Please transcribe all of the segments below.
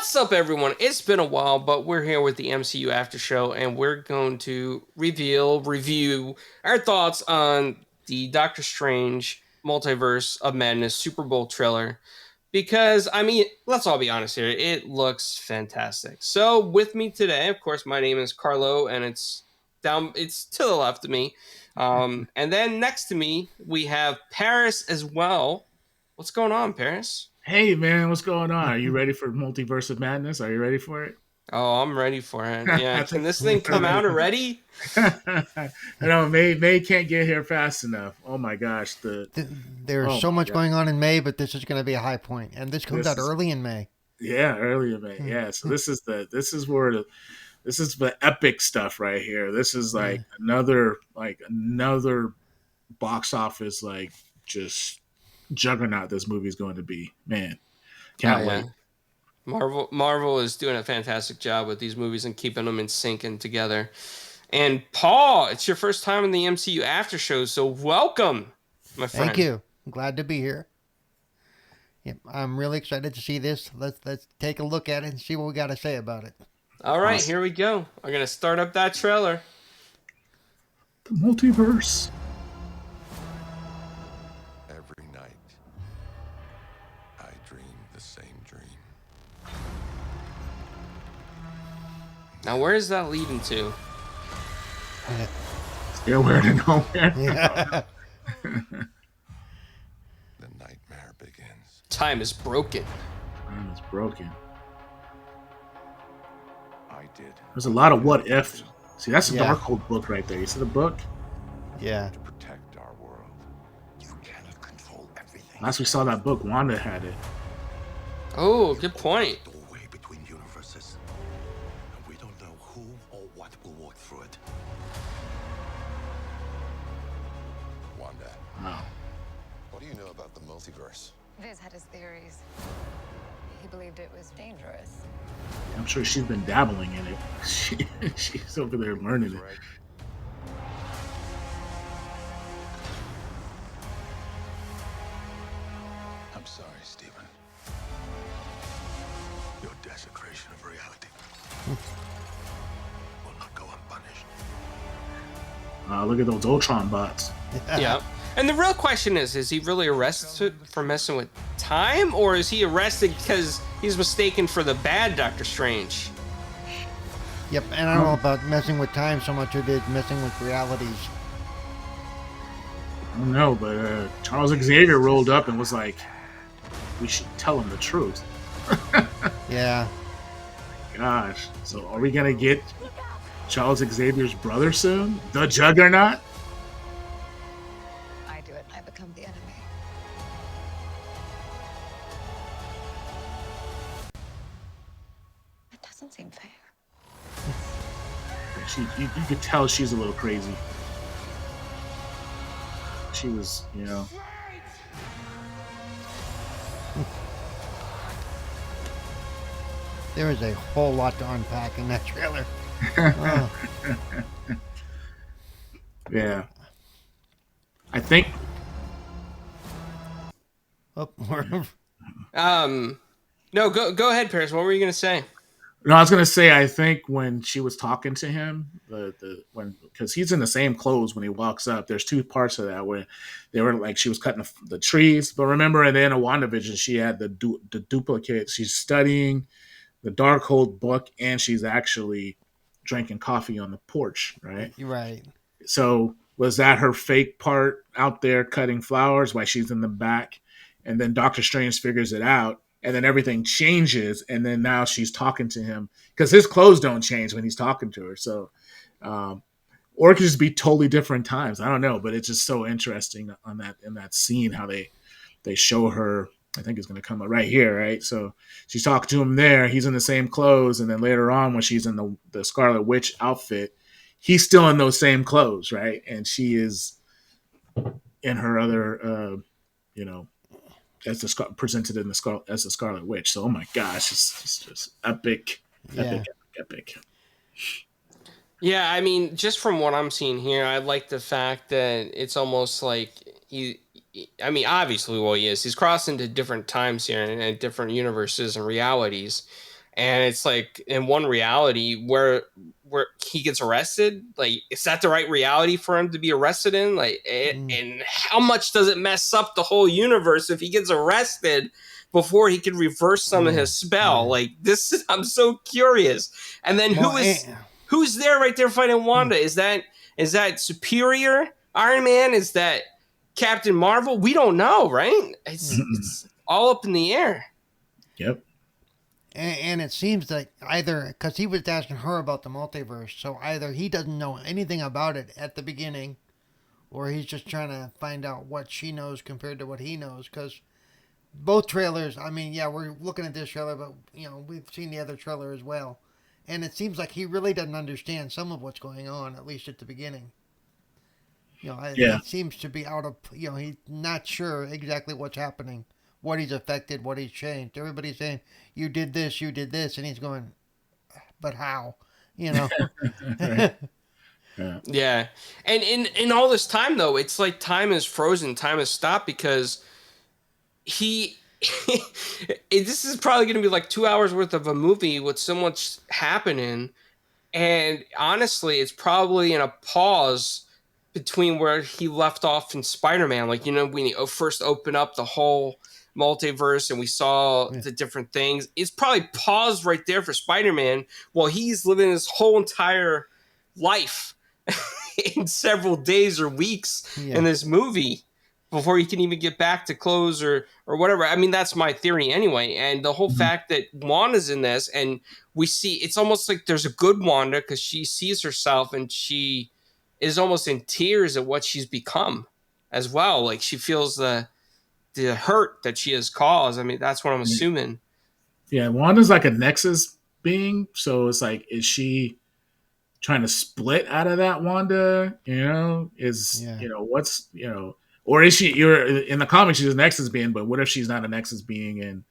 What's up, everyone? It's been a while, but we're here with the MCU After Show, and we're going to review our thoughts on the Doctor Strange Multiverse of Madness Super Bowl trailer. Because, I mean, let's all be honest here, it looks fantastic. So, with me today, of course, my name is Carlo, and it's to the left of me. And then next to me, we have Paris as well. What's going on, Paris? Hey man, what's going on? Are you ready for Multiverse of Madness? Are you ready for it? Oh, I'm ready for it. Yeah, I can think this thing we're come ready out for already? it. I know May can't get here fast enough. Oh my gosh, There's oh so my much god, going on in May, but this is going to be a high point, and this comes this out is early in May. yeah, earlier May. Yeah, so this is the epic stuff right here. This is Yeah. like another box office just juggernaut this movie's going to be. Man, Oh can't yeah, wait. Marvel is doing a fantastic job with these movies and keeping them in sync and together. And Paul, it's your first time in the MCU after show, so welcome, my Thank friend. you. I'm glad to be here. Yep, I'm really excited to see this. Let's take a look at it and see what we got to say about it. All right, Awesome. here we go. I'm gonna start up that trailer. The multiverse. Every night, I dream the same dream. Now, where is that leading to? Nowhere to nowhere. Yeah. The nightmare begins. Time is broken. Time is broken. I did. There's a lot of what if. See, that's a Yeah. Darkhold book right there. You see the book? Yeah. To protect our world. You cannot control everything. Last we saw that book, Wanda had it. Oh, good point. Doorway between universes. And we don't know who or what will walk through it. Wanda, Wow. what do you know about the multiverse? Viz had his theories. He believed it was dangerous. I'm sure she's been dabbling in it. She's over there learning it. Right. I'm sorry, Stephen. Your desecration of reality will not go unpunished. Look at those Ultron bots. Yeah. And the real question is he really arrested for messing with time, or is he arrested because he's mistaken for the bad Doctor Strange? Yep. And I don't know about messing with time so much as it is messing with realities. I don't know, but Charles Xavier rolled up and was like, we should tell him the truth. Yeah. Gosh. So are we going to get Charles Xavier's brother soon? The Juggernaut? I do it, and I become the enemy. It doesn't seem fair. You could tell she's a little crazy. She was, There is a whole lot to unpack in that trailer. Oh, yeah. I think oh, No, go ahead, Paris. What were you gonna say? no, I was gonna say I think when she was talking to him, when because he's in the same clothes when he walks up. There's two parts of that where they were like she was cutting the trees, but remember at the end of WandaVision, she had the duplicate. She's studying the Darkhold book, and she's actually drinking coffee on the porch, right? you're right. So was that her fake part out there cutting flowers while she's in the back? And then Doctor Strange figures it out, and then everything changes, and then now she's talking to him because his clothes don't change when he's talking to her. So, um, or it could just be totally different times. I don't know, but it's just so interesting on that in that scene how they show her. I think it's going to come up right here, right? So she's talking to him there. He's in the same clothes, and then later on, when she's in the Scarlet Witch outfit, he's still in those same clothes, right? And she is in her other, you know, as presented in as the Scarlet Witch. So, oh my gosh, it's just epic, epic, Yeah. epic. Yeah, I mean, just from what I'm seeing here, I like the fact that it's almost like I mean, obviously, well, he is. He's crossed into different times here and different universes and realities. and it's like in one reality where he gets arrested. Like, is that the right reality for him to be arrested in? Like, Mm. and how much does it mess up the whole universe if he gets arrested before he can reverse some of Yeah. his spell? Yeah. Like, this, I'm so curious. And then Well, eh, who's there right there fighting hmm. Wanda? Is that Superior Iron Man? Is that Captain Marvel? We don't know, right? It's Mm-mm. it's all up in the air. Yep. And it seems like either because he was asking her about the multiverse, so either he doesn't know anything about it at the beginning, or he's just trying to find out what she knows compared to what he knows. Because both trailers, I mean, yeah, we're looking at this trailer, but we've seen the other trailer as well, and it seems like he really doesn't understand some of what's going on, at least at the beginning. Yeah. He seems to be out of, he's not sure exactly what's happening, what he's affected, what he's changed. Everybody's saying, you did this, and he's going, but how? You know? Right. Yeah. Yeah, and in all this time though, it's like time is frozen, time has stopped because he. This is probably going to be like 2 hours worth of a movie with so much happening, and honestly, it's probably in a pause between where he left off in Spider-Man. Like, when he first opened up the whole multiverse and we saw Yeah. the different things, it's probably paused right there for Spider-Man while he's living his whole entire life in several days or weeks in Yeah. this movie before he can even get back to clothes or whatever. I mean, that's my theory anyway. And the whole Mhm. fact that Wanda's in this, and we see it's almost like there's a good Wanda because she sees herself and she is almost in tears at what she's become as well. Like, she feels the hurt that she has caused. I mean, that's what I'm Yeah. assuming. Yeah. Wanda's like a Nexus being, so it's like, is she trying to split out of that Wanda? Is Yeah. what's or is she? You're in the comics, she's a Nexus being, but what if she's not a Nexus being in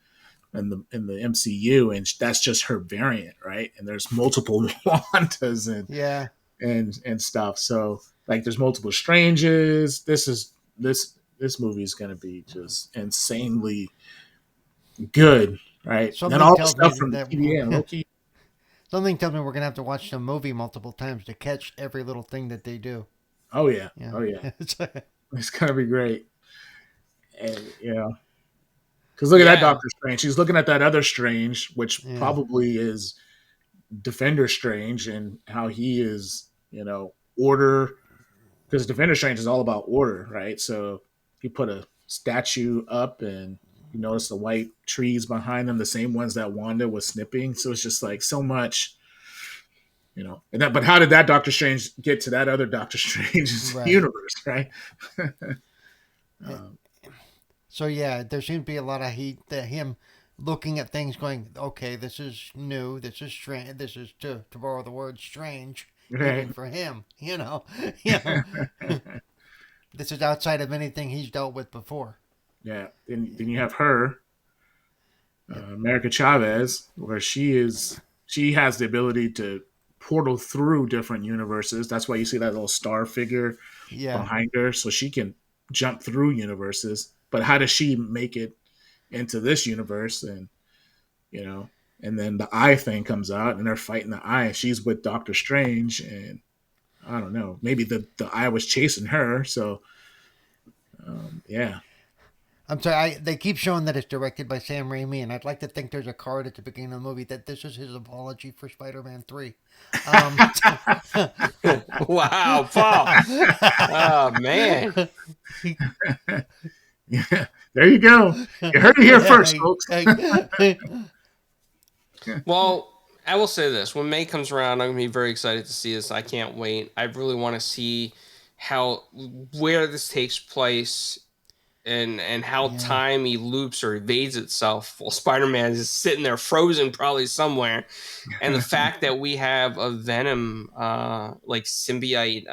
the MCU, and that's just her variant, right? And there's multiple Wandas Yeah. and stuff. So like, there's multiple Stranges. This movie is going to be just insanely good, right? And then Something all the tells me stuff from the TVA and that Loki. something tells me we're gonna have to watch the movie multiple times to catch every little thing that they do. Oh yeah, Yeah. oh yeah, it's going to be great. And because look at that Yeah. Doctor Strange. She's looking at that other Strange, which Yeah. probably is Defender Strange, and how he is, order, because Defender Strange is all about order, right? So he put a statue up, and you notice the white trees behind them, the same ones that Wanda was snipping. So it's just like so much, And that, but how did that Doctor Strange get to that other Doctor Strange's Right. universe, right? Eh, um, So yeah, there seems to be a lot of him looking at things, going, okay, this is new, this is strange, this is to borrow the word strange, even right. for him. You know, this is outside of anything he's dealt with before. Yeah. Then you have her, Yep. America Chavez, where she has the ability to portal through different universes. That's why you see that little star figure Yeah. behind her, so she can jump through universes. But how does she make it into this universe? And then the eye thing comes out, and they're fighting the eye. She's with Doctor Strange, and I don't know. Maybe the eye was chasing her. So yeah, I'm sorry. They keep showing that it's directed by Sam Raimi, and I'd like to think there's a card at the beginning of the movie that this is his apology for Spider-Man 3. Um, Wow, Paul. Oh man. yeah. There you go. You heard it here first, folks. Well, I will say this: when May comes around, I'm gonna be very excited to see this. I can't wait. I really want to see how where this takes place and how yeah. time loops or evades itself while Spider-Man is sitting there frozen probably somewhere. And the fact that we have a Venom like symbiote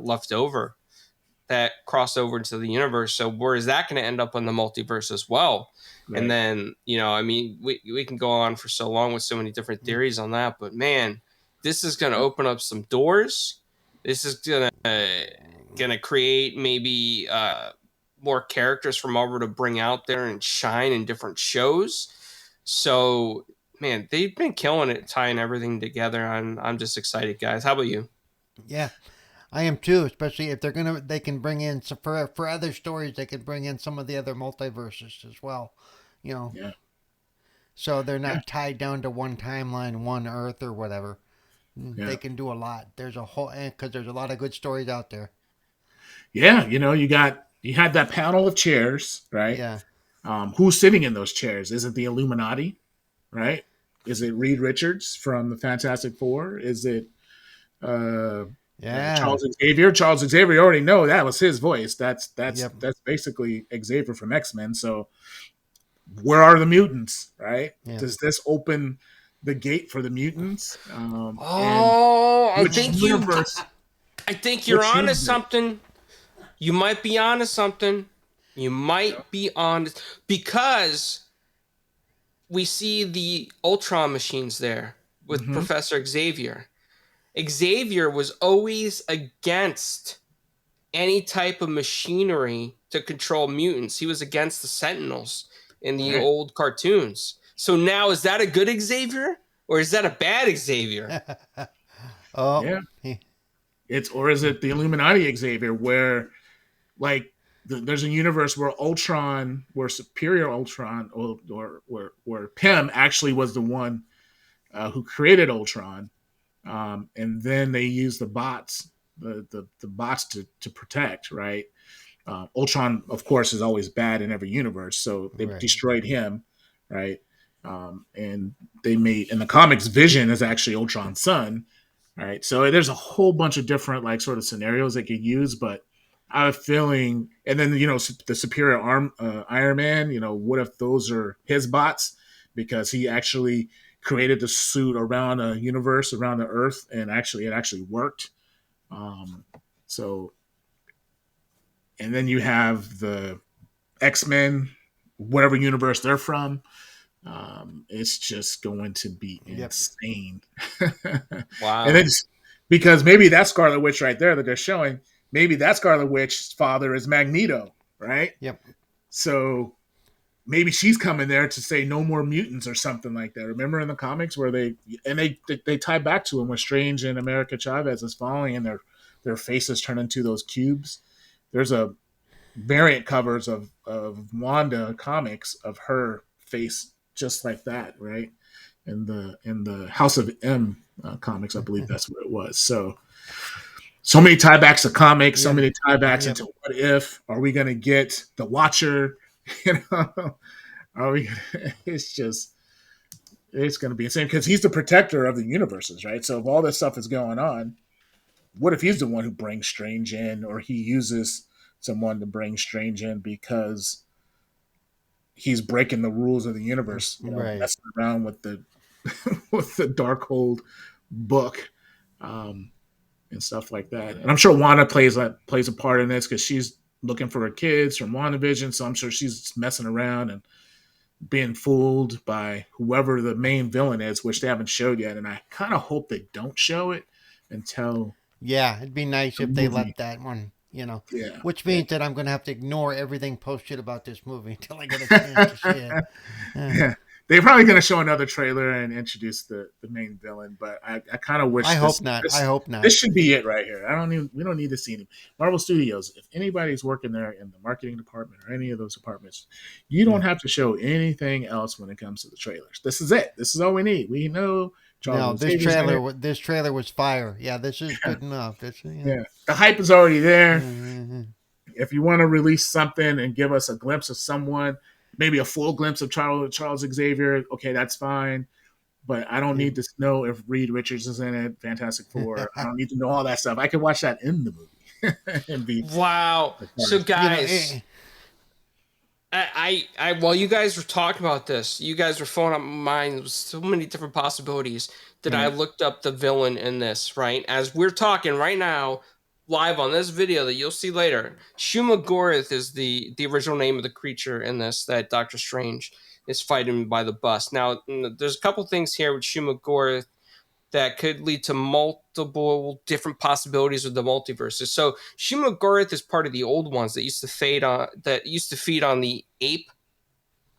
left over that crossed over into the universe. So where is that going to end up in the multiverse as well? And Right. then, I mean, we can go on for so long with so many different theories on that, but man, this is going to open up some doors. This is gonna create maybe more characters for Marvel to bring out there and shine in different shows. So man, they've been killing it, tying everything together. I'm just excited, guys. How about you? Yeah, I am too. Especially if they can bring in some for other stories. They could bring in some of the other multiverses as well. You know, Yeah, so they're yeah, not tied down to one timeline, one Earth, or whatever. yeah, They can do a lot. There's a whole because there's a lot of good stories out there. yeah. You had that panel of chairs, right? Yeah, Who's sitting in those chairs? Is it the Illuminati, right? Is it Reed Richards from the Fantastic Four? Is it uh, yeah, Charles Xavier? Charles Xavier, you already know that was his voice. yep, That's basically Xavier from X Men. So where are the mutants, right? yep. Does this open the gate for the mutants? And Oh, which universe? I think you're Which onto universe? something. You might be onto something. You might be on because we see the Ultron machines there with Mm-hmm. Professor Xavier. Xavier was always against any type of machinery to control mutants. He was against the Sentinels in the Right. old cartoons. So now, is that a good Xavier or is that a bad Xavier? Oh, Yeah. It's or is it the Illuminati Xavier where like there's a universe where Ultron, where Superior Ultron, or where Pym actually was the one who created Ultron, and then they use the bots, the bots to protect, right? Ultron, of course, is always bad in every universe, so they right. destroyed him, right? And they made in the comics, Vision is actually Ultron's son, right? So there's a whole bunch of different like sort of scenarios they could use, but I have a feeling, and then the Superior Iron Man, what if those are his bots because he actually created the suit around a universe around the Earth, and actually it actually worked. Um, so and then you have the X-Men, whatever universe they're from. It's just going to be Yep, insane. And Wow. it's because maybe that Scarlet Witch right there that they're showing, maybe that Scarlet Witch's father is Magneto, right? yep. So maybe she's coming there to say no more mutants or something like that. Remember in the comics where they tie back to him when Strange and America Chavez is falling and their faces turn into those cubes. There's a variant covers of Wanda comics of her face just like that, right? In the House of M comics, I believe that's what it was. So many tiebacks to comics, so Yep, many tiebacks yep. into what if are we going to get the Watcher? You know, are we? It's just it's going to be insane because he's the protector of the universes, right? So if all this stuff is going on, what if he's the one who brings Strange in, or he uses someone to bring Strange in because he's breaking the rules of the universe, Right. messing around with the with the Darkhold book, um, and stuff like that. And I'm sure Wanda plays a part in this because she's looking for her kids from WandaVision, so I'm sure she's messing around and being fooled by whoever the main villain is, which they haven't showed yet. And I kind of hope they don't show it until Yeah, it'd be nice the if they movie. left that one. Yeah, Which yeah, means that I'm going to have to ignore everything posted about this movie until I get a chance to see it. Uh, yeah. They're probably going to show another trailer and introduce the main villain, but I kind of I wish hope not. I hope this not. should be it right here. We don't need to see any Marvel Studios. If anybody's working there in the marketing department or any of those departments, you don't Yeah. have to show anything else when it comes to the trailers. This is it. This is all we need. We know No, Charles Xavier's in it. this trailer was fire. Yeah, this is good enough. Yeah, the hype is already there. Yeah. If you want to release something and give us a glimpse of someone, maybe a full glimpse of Charles Xavier, okay, that's fine. But I don't Yeah. need to know if Reed Richards is in it, Fantastic Four. I don't need to know all that stuff. I can watch that in the movie and be Wow. So, surprised. guys, while you guys were talking about this, you guys were filling up my mind with so many different possibilities that I Right. looked up the villain in this, right? As we're talking right now, live on this video that you'll see later, Shuma Gorath is the original name of the creature in this that Doctor Strange is fighting by the bus. Now, there's a couple things here with Shuma Gorath that could lead to multiple different possibilities with the multiverses. So Shuma Gorath is part of the old ones that used to feed on the ape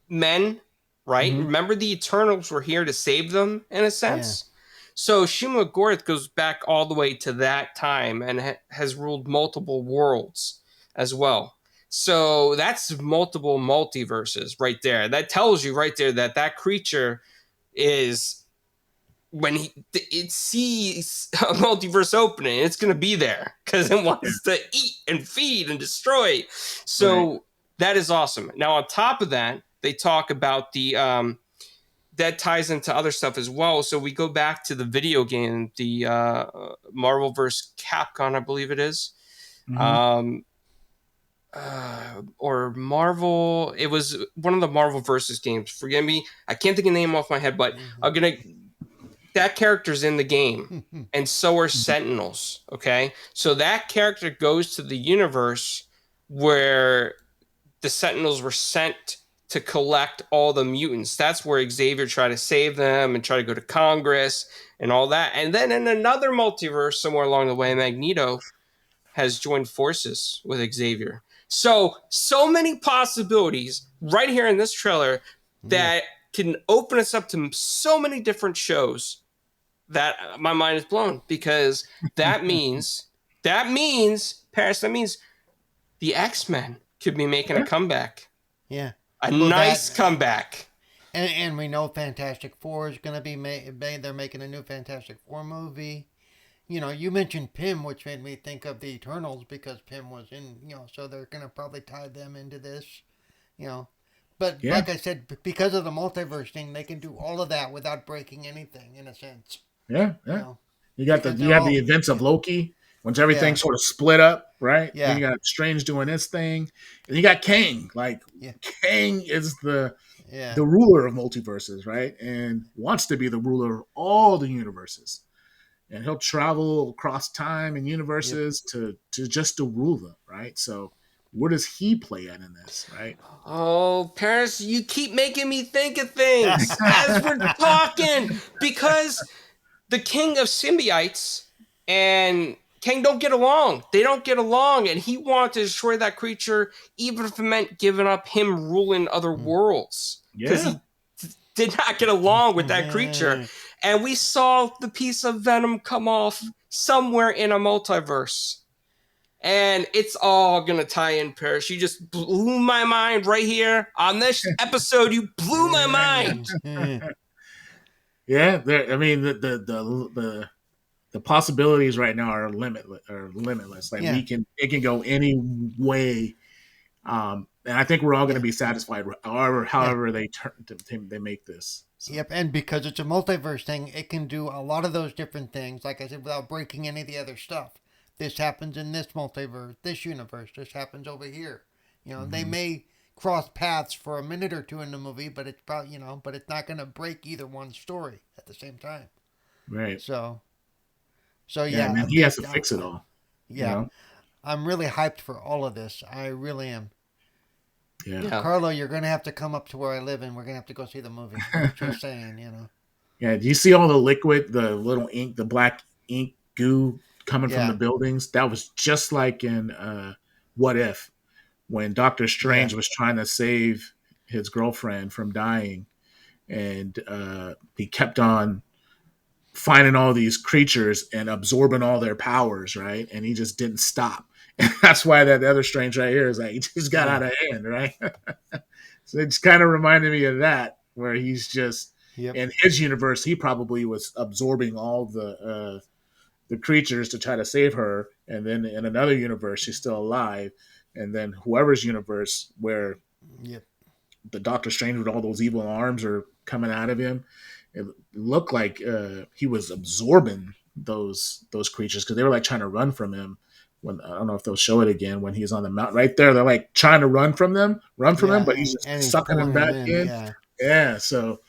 men, right? Mhm. Remember, the Eternals were here to save them in a sense. So Shima Gorath goes back all the way to that time and has ruled multiple worlds as well. So that's multiple multiverses right there. That tells you right there that that creature is, when it sees a multiverse opening, it's going to be there because it wants to eat and feed and destroy. Right. So that is awesome. Now, on top of that, they talk about the that ties into other stuff as well. So we go back to the video game, the Marvel vs. Capcom, I believe it is. Mhm. Um, or Marvel. It was one of the Marvel versus games. Forgive me, I can't think of the name off my head, but I'm gonna. That character's in the game, and so are Sentinels. Okay, so that character goes to the universe where the Sentinels were sent to collect all the mutants. That's where Xavier tried to save them and try to go to Congress and all that. And then in another multiverse, somewhere along the way, Magneto has joined forces with Xavier. So many possibilities right here in this trailer Yeah. that can open us up to so many different shows that my mind is blown, because that means Paris, that means the X-Men could be making a Yeah. comeback. Yeah. A Well, nice comeback. and we know Fantastic Four is going to be made. They're making a new Fantastic Four movie. You know, you mentioned Pym, which made me think of the Eternals because Pym was in. You know, so they're going to probably tie them into this. You know, but Yeah. like I said, because of the multiverse thing, they can do all of that without breaking anything in a sense. Yeah. You Yeah. know, because You they're have the all. events of Yeah. Loki, once everything Yeah. sort of split up, right? Then Yeah. you got Strange doing his thing, and you got Kang. Like Yeah. Kang is Yeah. the ruler of multiverses, right? And wants to be the ruler of all the universes. And he'll travel across time and Yep. universes to just to rule them, right? So where does he play at in this, right? Oh, Paris, you keep making me think of things as we're talking, because the king of symbiotes and Kang don't get along. They don't get along, and he wanted to destroy that creature, even if it meant giving up him ruling other worlds, because Yeah. he did not get along with that creature. And we saw the piece of Venom come off somewhere in a multiverse. And it's all gonna tie in, Paris. You just blew my mind right here on this episode. You blew my mind. Yeah, I mean the possibilities right now are limitless. Like Yeah. it can go any way, and I think we're all going to Yeah. be satisfied Yeah. however they make this. So Yep, and because it's a multiverse thing, it can do a lot of those different things, like I said, without breaking any of the other stuff. This happens in this multiverse, this universe, this happens over here. You know, they mhm. may cross paths for a minute or two in the movie, but it's probably, but it's not going to break either one's story at the same time. Right, So, so yeah, and yeah, then he has to fix it all. You yeah, know, I'm really hyped for all of this. I really am. yeah, Yeah. Carlo, you're going to have to come up to where I live and we're going to have to go see the movie. Just saying. yeah. Do you see all the liquid, the little ink, the black ink goo coming from the Yeah, buildings? That was just like in What If, when Doctor yeah, Strange was trying to save his girlfriend from dying, and he kept on finding all these creatures and absorbing all their powers, right? And he just didn't stop. And that's why that other Strange right here is like he just got yeah, out of hand, right? So it's kind of reminded me of that, where he's just yep, in his universe, he probably was absorbing all the creatures to try to save her, and then in another universe, she's still alive, and then whoever's universe where yep, the Doctor Strange with all those evil arms are coming out of him, it looked like he was absorbing those creatures because they were like trying to run from him. When I don't know if they'll show it again when he's on the mountain right there, they're like trying to run from him, yeah, but he's just and he's sucking them pulling him back in. in. Yeah, Yeah, so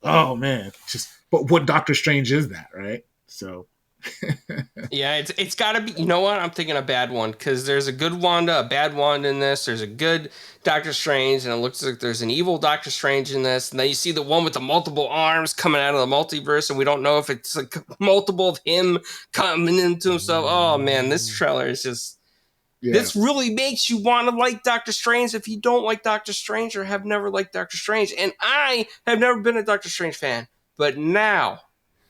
oh man, just but what Doctor Strange is that, right? So Yeah, it's got to be. You know what? I'm thinking a bad one, because there's a good Wanda, a bad Wanda in this. There's a good Doctor Strange, and it looks like there's an evil Doctor Strange in this. And then you see the one with the multiple arms coming out of the multiverse, and we don't know if it's like multiple of him coming into himself. Oh man, this trailer is just Yeah. This really makes you want to like Doctor Strange if you don't like Doctor Strange or have never liked Doctor Strange. And I have never been a Doctor Strange fan. But now,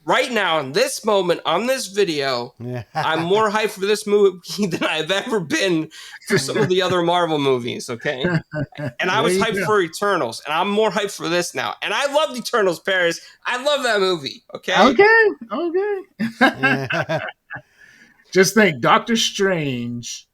right now, in this moment, on this video, I'm more hyped for this movie than I've ever been for some of the other Marvel movies, okay? And I There was you hyped go. for Eternals, and I'm more hyped for this now. And I loved Eternals, Paris. I love that movie, okay? Okay. Just think, Doctor Strange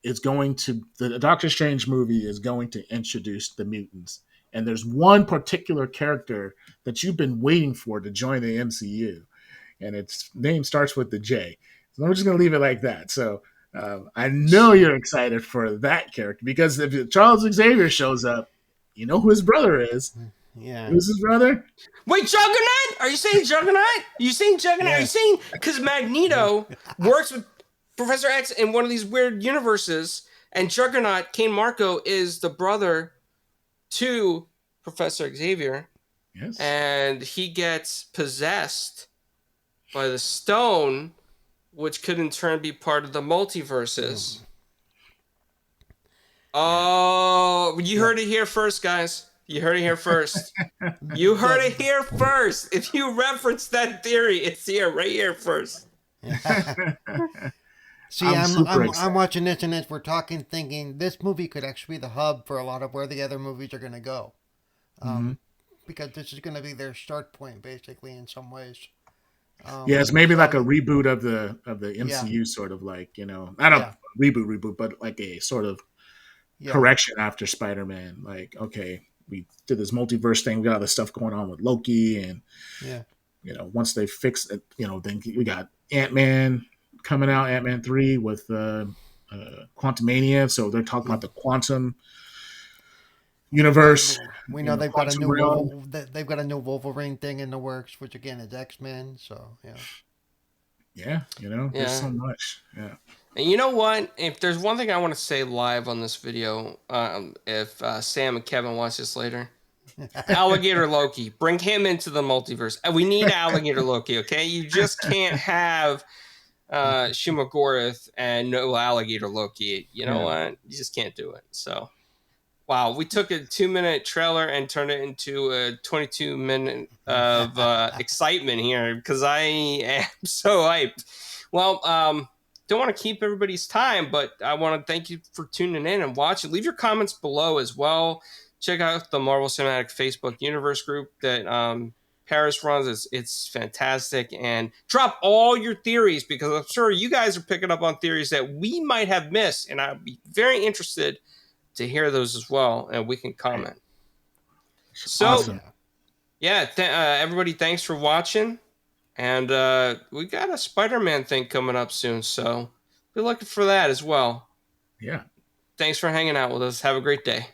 is going to the Doctor Strange movie is going to introduce the mutants, and there's one particular character that you've been waiting for to join the MCU, and its name starts with the J. So I'm just going to leave it like that. So I know you're excited for that character because if Charles Xavier shows up, you know who his brother is. Yeah. Who's his brother? Wait, Juggernaut? Are you saying Juggernaut? You saying Juggernaut? Are you Yeah. saying because Magneto works with Professor X in one of these weird universes, and Juggernaut, Kane Marco, is the brother to Professor Xavier, Yes. and he gets possessed by the stone, which could in turn be part of the multiverses. Oh, you heard it here first, guys. You heard it here first. You heard it here first. If you reference that theory, it's here, right here first. See, I'm watching this, and as we're talking, thinking this movie could actually be the hub for a lot of where the other movies are going to go, because this is going to be their start point, basically, in some ways. Yeah, it's maybe like a reboot of the MCU, sort of like, not a reboot, but like a sort of correction after Spider-Man. Like, okay, we did this multiverse thing. We got all this stuff going on with Loki, and once they fix it, then we got Ant-Man coming out, Ant-Man 3 with Quantumania. So they're talking about the quantum universe. We know they've got a new Wolverine thing in the works, which again is X-Men. So there's so much. Yeah. And you know what? If there's one thing I want to say live on this video, if Sam and Kevin watch this later, Alligator Loki, bring him into the multiverse. And we need Alligator Loki, okay? You just can't have Shumagorath and no Alligator Loki. You know what? You just can't do it. So, wow, we took a 2-minute trailer and turned it into a 22-minute of excitement here because I am so hyped. Well, don't want to keep everybody's time, but I want to thank you for tuning in and watching. Leave your comments below as well. Check out the Marvel Cinematic Facebook Universe group that Paris runs. It's fantastic. And drop all your theories because I'm sure you guys are picking up on theories that we might have missed. And I'd be very interested to hear those as well. And we can comment. So, awesome. Everybody, thanks for watching. And we got a Spider-Man thing coming up soon, so be looking for that as well. Yeah. Thanks for hanging out with us. Have a great day.